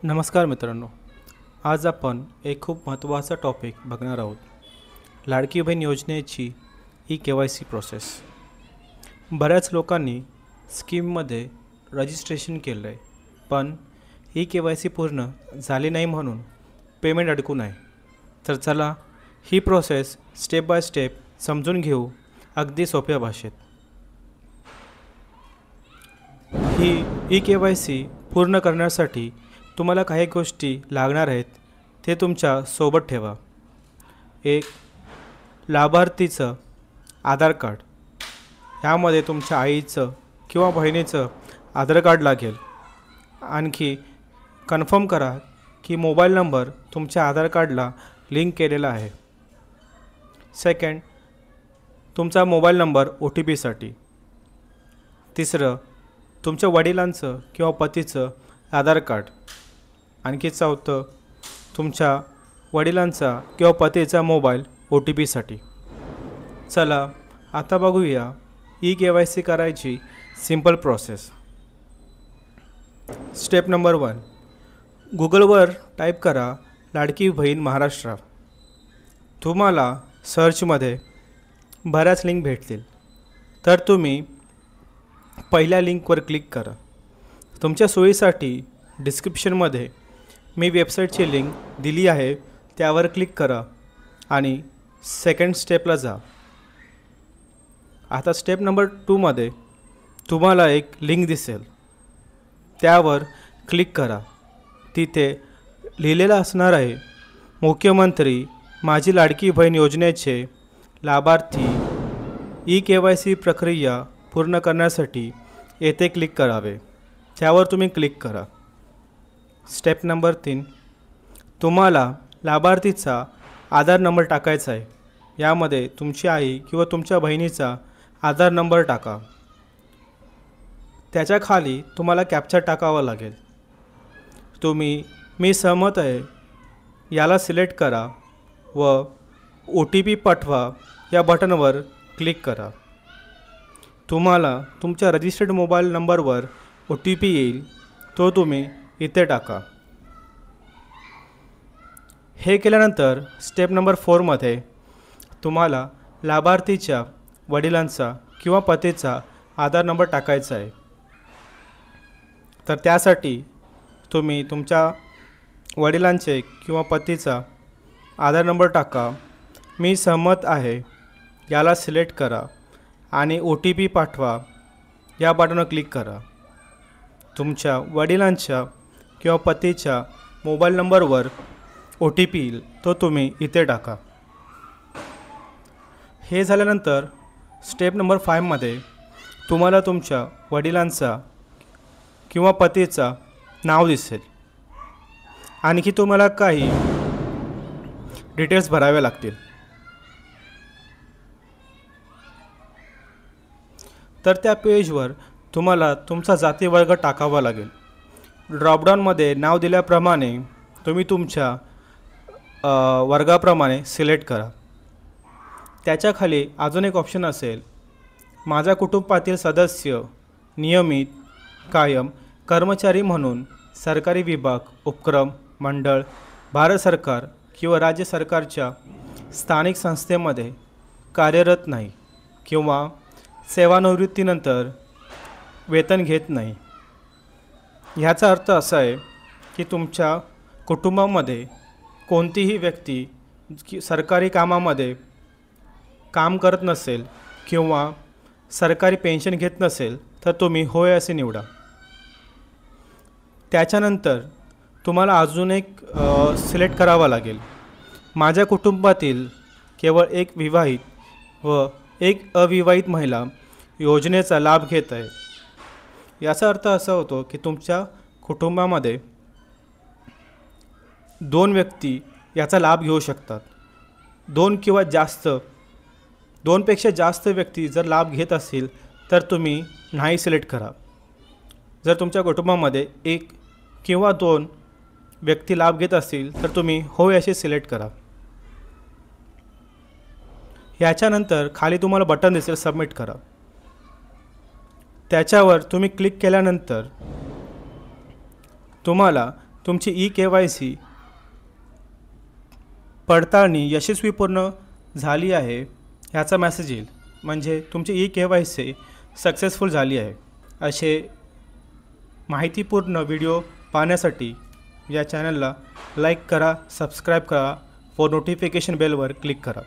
नमस्कार मित्रांनो. आज आपण एक खूप महत्त्वाचा टॉपिक बघणार आहोत. लाडकी बहीण योजनेची ई-KYC प्रोसेस. बऱ्याच लोकांनी स्कीममध्ये रजिस्ट्रेशन केलं आहे, पण ई-KYC पूर्ण झाली नाही म्हणून पेमेंट अडकून आहे. तर चला ही प्रोसेस स्टेप बाय स्टेप समजून घेऊ अगदी सोप्या भाषेत. ही ई-KYC पूर्ण करण्यासाठी तुम्हाला काही गोष्टी लागणार आहेत, ते तुमच्या सोबत ठेवा. एक, लाभार्थीचं आधार कार्ड. ह्यामध्ये तुमच्या आईचं किंवा बहिणीचं आधार कार्ड लागेल. आणखी कन्फर्म करा की मोबाईल नंबर तुमच्या आधार कार्डला लिंक केलेला आहे. सेकंड, तुमचा मोबाईल नंबर OTPसाठी. तिसरं, तुमच्या वडिलांचं किंवा पतीचं आधार कार्ड. आणखी चौथं, तुमच्या वडिलांचा किंवा पतीचा मोबाईल OTPसाठी. चला आता बघूया ई-KYC करायची सिंपल प्रोसेस. स्टेप नंबर 1, गुगलवर टाईप करा लाडकी बहीण महाराष्ट्र. तुम्हाला सर्चमध्ये बऱ्याच लिंक भेटतील, तर तुम्ही पहिल्या लिंकवर क्लिक करा. तुमच्या सोयीसाठी डिस्क्रिप्शनमध्ये मी वेबसाईटची लिंक दिली आहे, त्यावर क्लिक करा आणि सेकंड स्टेपला जा. आता स्टेप नंबर 2मध्ये तुम्हाला एक लिंक दिसेल, त्यावर क्लिक करा. तिथे लिहिलेलं असणार आहे, मुख्यमंत्री माझी लाडकी बहीण योजनेचे लाभार्थी ई-KYC प्रक्रिया पूर्ण करण्यासाठी येथे क्लिक करावे. त्यावर तुम्ही क्लिक करा. स्टेप नंबर 3, तुम्हाला लाभार्थीचा आधार नंबर टाकायचा आहे. यामध्ये तुमची आई किंवा तुमच्या बहिणीचा आधार नंबर टाका. त्याच्या खाली तुम्हाला कॅप्चा टाकावा लागेल. तुम्ही मी सहमत आहे याला सिलेक्ट करा व OTP पाठवा या बटनवर क्लिक करा. तुम्हाला तुमच्या रजिस्टर्ड मोबाईल नंबरवर OTP येईल, तो तुम्ही इथे टाका. हे केल्यानंतर स्टेप नंबर 4मध्ये तुम्हाला लाभार्थीच्या वडिलांचा किंवा पतीचा आधार नंबर टाकायचा आहे. तर त्यासाठी तुम्ही तुमच्या वडिलांचे किंवा पतीचा आधार नंबर टाका. मी सहमत आहे याला सिलेक्ट करा आणि OTP पाठवा या बटनवर क्लिक करा. तुमच्या वडिलांच्या किंवा पतीच्या मोबाईल नंबरवर OTP येईल, तो तुम्ही इथे टाका. हे झाल्यानंतर स्टेप नंबर 5मध्ये तुम्हाला तुमच्या वडिलांचा किंवा पतीचा नाव दिसेल. आणखी तुम्हाला काही डिटेल्स भरावे लागतील. तर त्या पेजवर तुम्हाला तुमचा जाती वर्ग टाकावा लागेल. ड्रॉपडाऊनमध्ये नाव दिल्याप्रमाणे तुम्ही तुमच्या वर्गाप्रमाणे सिलेक्ट करा. त्याच्याखाली अजून एक ऑप्शन असेल, माझ्या कुटुंबातील सदस्य नियमित कायम कर्मचारी म्हणून सरकारी विभाग, उपक्रम, मंडळ, भारत सरकार किंवा राज्य सरकारच्या स्थानिक संस्थेमध्ये कार्यरत नाही किंवा सेवानिवृत्तीनंतर वेतन घेत नाही. ह्याचा अर्थ असा आहे की तुमच्या कुटुंबामध्ये कोणतीही व्यक्ती सरकारी कामामध्ये काम करत नसेल किंवा सरकारी पेन्शन घेत नसेल, तर तुम्ही होय असे निवडा. त्याच्यानंतर तुम्हाला अजून एक सिलेक्ट करावा लागेल. माझ्या कुटुंबातील केवळ एक विवाहित व एक अविवाहित महिला योजनेचा लाभ घेत आहे. याचा अर्थ असा होतो की तुमच्या कुटुंबामध्ये 2 व्यक्ती याचा लाभ घेऊ शकतात. 2 किंवा जास्त, 2पेक्षा जास्त व्यक्ती जर लाभ घेत असतील तर तुम्ही नाही सिलेक्ट करा. जर तुमच्या कुटुंबामध्ये 1 किंवा 2 व्यक्ती लाभ घेत असतील तर तुम्ही होय असे सिलेक्ट करा. याच्यानंतर खाली तुम्हाला बटन दिसेल, सबमिट करा. त्याच्यावर तुम्ही क्लिक केल्यानंतर तुम्हाला तुमची KYC पडताळणी यशस्वीपूर्ण झाली आहे ह्याचा मेसेज येईल, म्हणजे तुमची KYC सक्सेसफुल झाली आहे. असे माहितीपूर्ण व्हिडिओ पाहण्यासाठी या चॅनलला लाईक करा, सबस्क्राईब करा व नोटिफिकेशन बेलवर क्लिक करा.